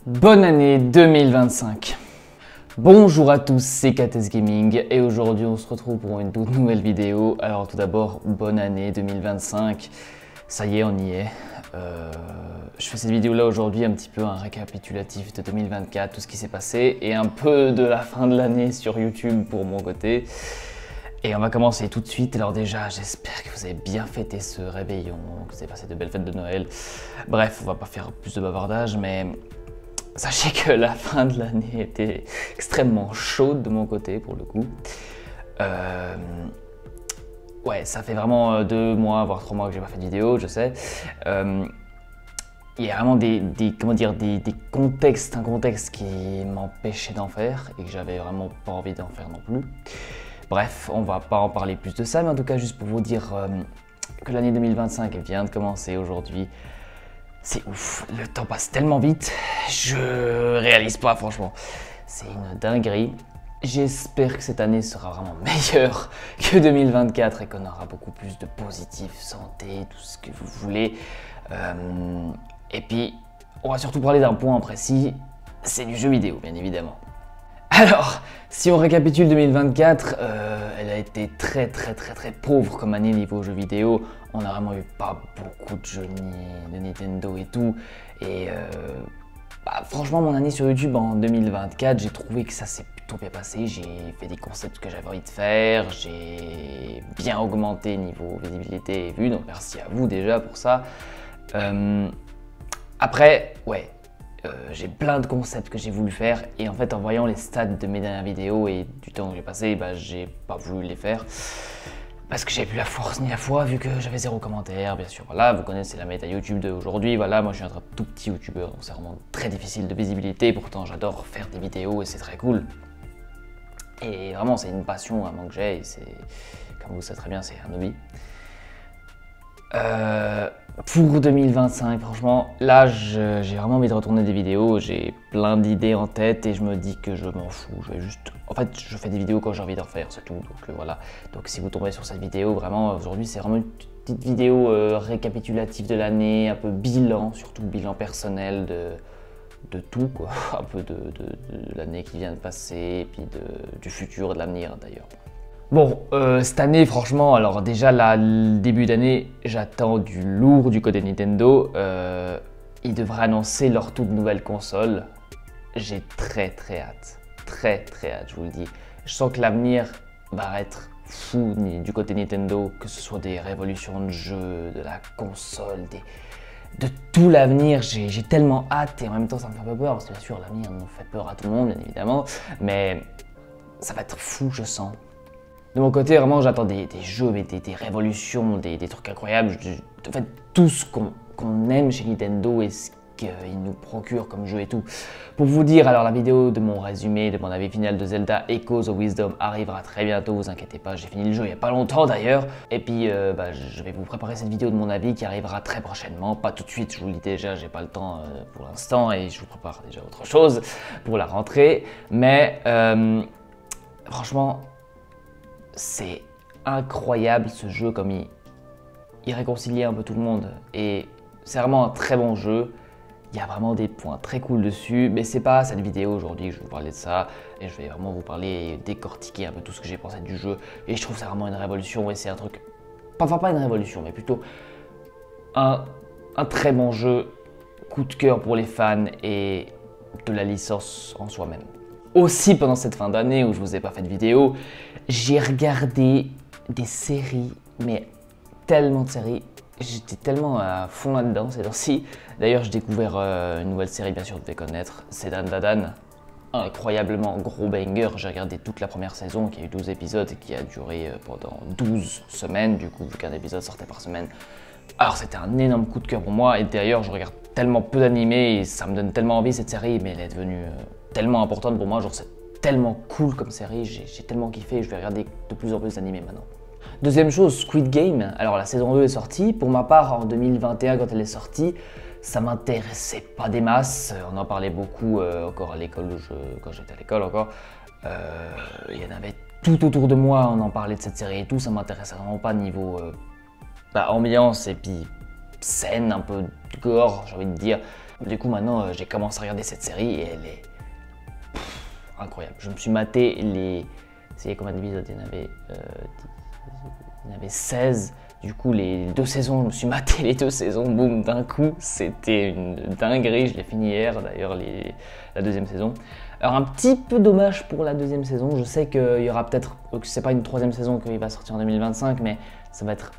Bonne année 2025. Bonjour à tous, c'est KTS Gaming et aujourd'hui on se retrouve pour une toute nouvelle vidéo. Alors tout d'abord, bonne année 2025. Ça y est, on y est. Je fais cette vidéo là aujourd'hui un petit peu un récapitulatif de 2024, tout ce qui s'est passé et un peu de la fin de l'année sur YouTube pour mon côté. Et on va commencer tout de suite. Alors déjà, j'espère que vous avez bien fêté ce réveillon, que vous avez passé de belles fêtes de Noël. Bref, on va pas faire plus de bavardage, mais sachez que la fin de l'année était extrêmement chaude de mon côté pour le coup. Ouais, ça fait vraiment 2 mois, voire 3 mois que j'ai pas fait de vidéo, je sais. Il y a vraiment des contextes, un contexte qui m'empêchait d'en faire et que j'avais vraiment pas envie d'en faire non plus. Bref, on va pas en parler plus de ça, mais en tout cas juste pour vous dire que l'année 2025 vient de commencer aujourd'hui. C'est ouf, le temps passe tellement vite, je réalise pas franchement. C'est une dinguerie. J'espère que cette année sera vraiment meilleure que 2024 et qu'on aura beaucoup plus de positif, santé, tout ce que vous voulez. Et puis, on va surtout parler d'un point précis, c'est du jeu vidéo bien évidemment. Alors, si on récapitule 2024, elle a été très pauvre comme année niveau jeux vidéo. On a vraiment eu pas beaucoup de jeux de Nintendo et tout. Et franchement, mon année sur YouTube en 2024, j'ai trouvé que ça s'est plutôt bien passé. J'ai fait des concepts que j'avais envie de faire. J'ai bien augmenté niveau visibilité et vues. Donc merci à vous déjà pour ça. Après, ouais. J'ai plein de concepts que j'ai voulu faire et en fait en voyant les stats de mes dernières vidéos et du temps que j'ai passé, j'ai pas voulu les faire parce que j'avais plus la force ni la foi vu que j'avais 0 commentaire bien sûr. Voilà, vous connaissez la méta YouTube d'aujourd'hui, voilà, moi je suis un tout petit youtubeur donc c'est vraiment très difficile de visibilité, pourtant j'adore faire des vidéos et c'est très cool. Et vraiment c'est une passion vraiment que j'ai et c'est, comme vous savez très bien, c'est un hobby. Pour 2025, franchement, là j'ai vraiment envie de retourner des vidéos, j'ai plein d'idées en tête et je me dis que je m'en fous, je vais juste... En fait, je fais des vidéos quand j'ai envie d'en faire, c'est tout, donc voilà. Donc si vous tombez sur cette vidéo, vraiment, aujourd'hui c'est vraiment une petite vidéo récapitulative de l'année, un peu bilan, surtout bilan personnel de tout, quoi. Un peu de l'année qui vient de passer, et puis du futur, de l'avenir d'ailleurs. Bon, cette année, franchement, alors déjà, là, le début d'année, j'attends du lourd du côté Nintendo. Ils devraient annoncer leur toute nouvelle console. J'ai très hâte. Très hâte, je vous le dis. Je sens que l'avenir va être fou du côté Nintendo, que ce soit des révolutions de jeux, de la console, de tout l'avenir. J'ai tellement hâte et en même temps, ça me fait un peu peur, parce que bien sûr, l'avenir nous fait peur à tout le monde, bien évidemment. Mais ça va être fou, je sens. De mon côté, vraiment, j'attends des jeux, des révolutions, des trucs incroyables. En fait, tout ce qu'on aime chez Nintendo et ce qu'ils nous procurent comme jeu et tout. Pour vous dire, alors la vidéo de mon résumé, de mon avis final de Zelda Echoes of Wisdom arrivera très bientôt, vous inquiétez pas, j'ai fini le jeu il n'y a pas longtemps d'ailleurs. Et puis, je vais vous préparer cette vidéo de mon avis qui arrivera très prochainement, pas tout de suite, je vous le dis déjà, j'ai pas le temps pour l'instant et je vous prépare déjà autre chose pour la rentrée. Mais franchement, c'est incroyable ce jeu, comme il réconcilie un peu tout le monde et c'est vraiment un très bon jeu. Il y a vraiment des points très cool dessus, mais c'est pas cette vidéo aujourd'hui que je vais vous parler de ça et je vais vraiment vous parler et décortiquer un peu tout ce que j'ai pensé du jeu et je trouve que c'est vraiment une révolution et c'est un truc, enfin pas une révolution mais plutôt un très bon jeu, coup de cœur pour les fans et de la licence en soi-même. Aussi pendant cette fin d'année où je vous ai pas fait de vidéo, j'ai regardé des séries, mais tellement de séries, j'étais tellement à fond là-dedans ces temps-ci. D'ailleurs, j'ai découvert une nouvelle série, bien sûr, vous devez connaître, c'est Dan Da Dan. Incroyablement gros banger, j'ai regardé toute la première saison qui a eu 12 épisodes et qui a duré pendant 12 semaines, du coup, vu qu'un épisode sortait par semaine. Alors c'était un énorme coup de cœur pour moi et d'ailleurs, je regarde tellement peu d'animés et ça me donne tellement envie cette série, mais elle est devenue tellement importante pour moi, genre c'est tellement cool comme série, j'ai tellement kiffé, je vais regarder de plus en plus d'animés maintenant. Deuxième chose, Squid Game, alors la saison 2 est sortie, pour ma part en 2021 quand elle est sortie, ça m'intéressait pas des masses, on en parlait beaucoup encore à l'école, quand j'étais à l'école encore, il y en avait tout autour de moi, on en parlait de cette série et tout, ça m'intéressait vraiment pas niveau ambiance et puis saine, un peu gore, j'ai envie de dire. Du coup, maintenant, j'ai commencé à regarder cette série et elle est incroyable. Je me suis maté les... C'est combien d'épisodes? Il y en avait 16. Du coup, les 2 saisons, je me suis maté les 2 saisons, boum, d'un coup. C'était une dinguerie. Je l'ai fini hier, d'ailleurs, la 2e saison. Alors, un petit peu dommage pour la 2e saison. Je sais qu'il y aura peut-être, c'est pas une 3e saison qui va sortir en 2025, mais ça va être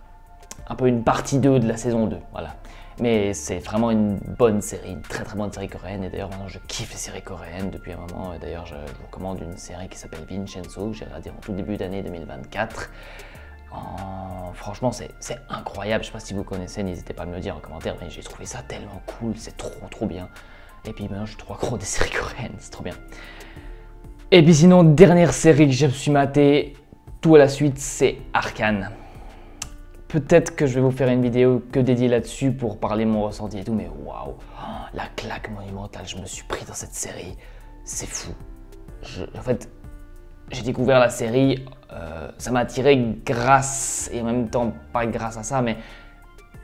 un peu une partie 2 de la saison 2, voilà. Mais c'est vraiment une bonne série, une très bonne série coréenne. Et d'ailleurs, maintenant, je kiffe les séries coréennes depuis un moment. D'ailleurs, je vous recommande une série qui s'appelle Vincenzo, que j'ai regardée en tout début d'année 2024. Franchement, c'est incroyable. Je sais pas si vous connaissez, n'hésitez pas à me le dire en commentaire, mais j'ai trouvé ça tellement cool, c'est trop bien. Et puis maintenant, je suis trop accro des séries coréennes, c'est trop bien. Et puis sinon, dernière série que je me suis maté, tout à la suite, c'est Arcane. Peut-être que je vais vous faire une vidéo que dédiée là-dessus pour parler mon ressenti et tout, mais waouh, la claque monumentale je me suis pris dans cette série, c'est fou. En fait, j'ai découvert la série, ça m'a attiré grâce, et en même temps pas grâce à ça, mais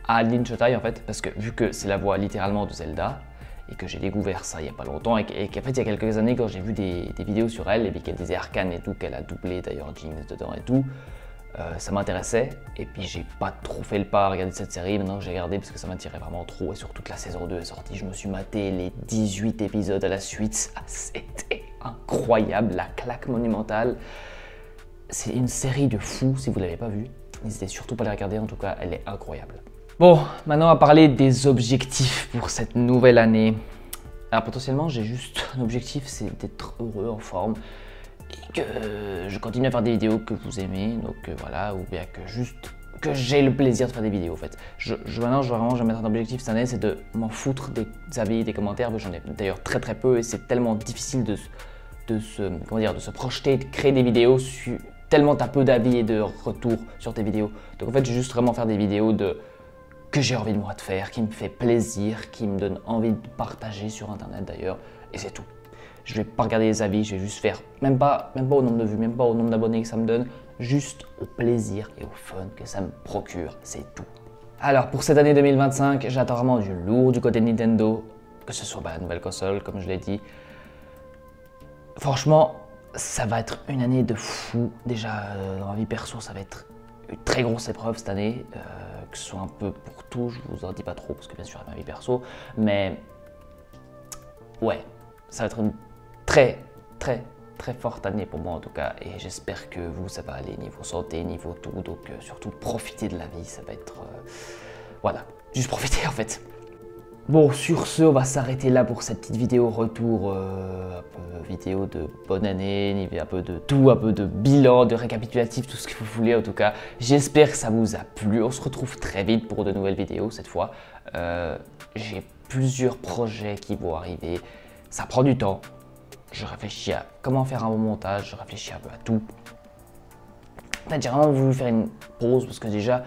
à Lynn Chotai en fait, parce que vu que c'est la voix littéralement de Zelda, et que j'ai découvert ça il n'y a pas longtemps, et qu'en fait il y a quelques années quand j'ai vu des vidéos sur elle, et puis qu'elle disait Arcane et tout, qu'elle a doublé d'ailleurs Jinx dedans et tout, ça m'intéressait, et puis j'ai pas trop fait le pas à regarder cette série. Maintenant j'ai regardé parce que ça m'attirait vraiment trop, et surtout que la saison 2 est sortie, je me suis maté les 18 épisodes à la suite, c'était incroyable, la claque monumentale. C'est une série de fous, si vous ne l'avez pas vue, n'hésitez surtout pas à la regarder, en tout cas elle est incroyable. Bon, maintenant on va parler des objectifs pour cette nouvelle année. Alors potentiellement j'ai juste un objectif, c'est d'être heureux, en forme, et que je continue à faire des vidéos que vous aimez, donc voilà, ou bien que j'ai le plaisir de faire des vidéos en fait. Maintenant je vais vraiment mettre un objectif cette année, c'est de m'en foutre des avis, des commentaires, j'en ai d'ailleurs très peu, et c'est tellement difficile de se projeter, de créer des vidéos sur tellement t'as peu d'avis et de retours sur tes vidéos. Donc en fait je vais juste vraiment faire des vidéos que j'ai envie de moi de faire, qui me fait plaisir, qui me donne envie de partager sur internet d'ailleurs, et c'est tout. Je vais pas regarder les avis, je vais juste faire, même pas au nombre de vues, même pas au nombre d'abonnés que ça me donne, juste au plaisir et au fun que ça me procure, c'est tout. Alors pour cette année 2025, j'attends vraiment du lourd du côté de Nintendo, que ce soit la nouvelle console comme je l'ai dit. Franchement, ça va être une année de fou. Déjà dans ma vie perso, ça va être une très grosse épreuve cette année, que ce soit un peu pour tout, je vous en dis pas trop parce que bien sûr c'est ma vie perso, mais ouais, ça va être une très forte année pour moi en tout cas, et j'espère que vous ça va aller niveau santé, niveau tout, donc surtout profitez de la vie, ça va être voilà, juste profiter en fait. Bon, sur ce, on va s'arrêter là pour cette petite vidéo retour, un peu vidéo de bonne année, un peu de tout, un peu de bilan, de récapitulatif, tout ce que vous voulez en tout cas. J'espère que ça vous a plu, on se retrouve très vite pour de nouvelles vidéos cette fois. J'ai plusieurs projets qui vont arriver, ça prend du temps. Je réfléchis à comment faire un bon montage, je réfléchis un peu à tout. En fait, j'ai vraiment voulu faire une pause parce que déjà,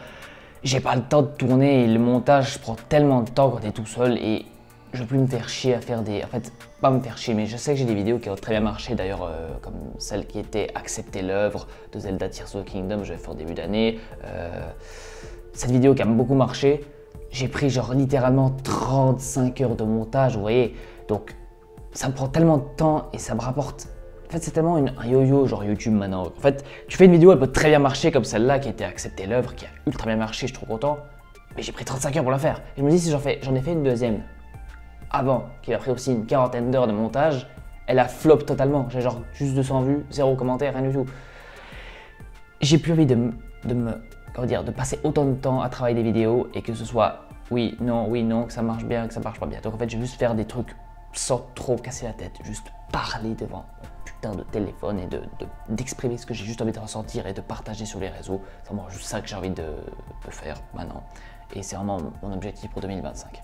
j'ai pas le temps de tourner et le montage prend tellement de temps quand t'es tout seul, et je veux plus me faire chier à faire des... En fait, pas me faire chier, mais je sais que j'ai des vidéos qui ont très bien marché d'ailleurs, comme celle qui était Accepter l'œuvre de Zelda Tears of the Kingdom, je l'ai fait au début d'année. Cette vidéo qui a beaucoup marché, j'ai pris genre littéralement 35 heures de montage, vous voyez, donc ça me prend tellement de temps et ça me rapporte... En fait, c'est tellement un yo-yo, genre YouTube maintenant. En fait, tu fais une vidéo, elle peut très bien marcher comme celle-là qui a été Accepter l'œuvre, qui a ultra bien marché, je suis trop content. Mais j'ai pris 35 heures pour la faire. Et je me dis, si j'en ai fait une deuxième avant, qui a pris aussi une quarantaine d'heures de montage, elle a flop totalement. J'ai genre juste 200 vues, 0 commentaires, rien du tout. J'ai plus envie de passer autant de temps à travailler des vidéos et que ce soit oui, non, que ça marche bien, que ça marche pas bien. Donc en fait, je vais juste faire des trucs sans trop casser la tête, juste parler devant de téléphone et d'exprimer ce que j'ai juste envie de ressentir et de partager sur les réseaux. C'est vraiment juste ça que j'ai envie de faire maintenant, et c'est vraiment mon objectif pour 2025.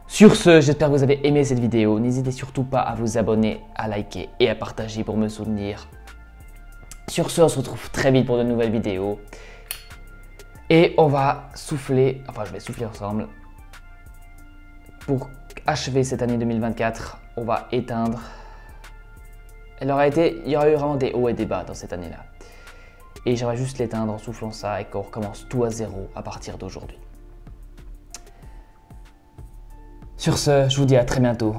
Sur ce, j'espère que vous avez aimé cette vidéo. N'hésitez surtout pas à vous abonner, à liker et à partager pour me soutenir. Sur ce, on se retrouve très vite pour de nouvelles vidéos, et on va souffler, enfin je vais souffler ensemble pour achever cette année 2024. On va éteindre. Il y aurait eu vraiment des hauts et des bas dans cette année-là. Et j'aimerais juste l'éteindre en soufflant ça et qu'on recommence tout à zéro à partir d'aujourd'hui. Sur ce, je vous dis à très bientôt.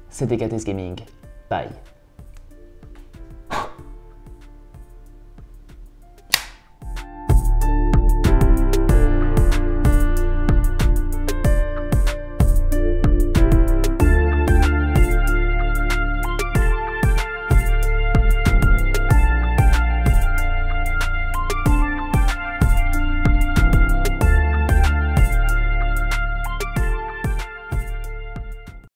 C'était KTS Gaming. Bye.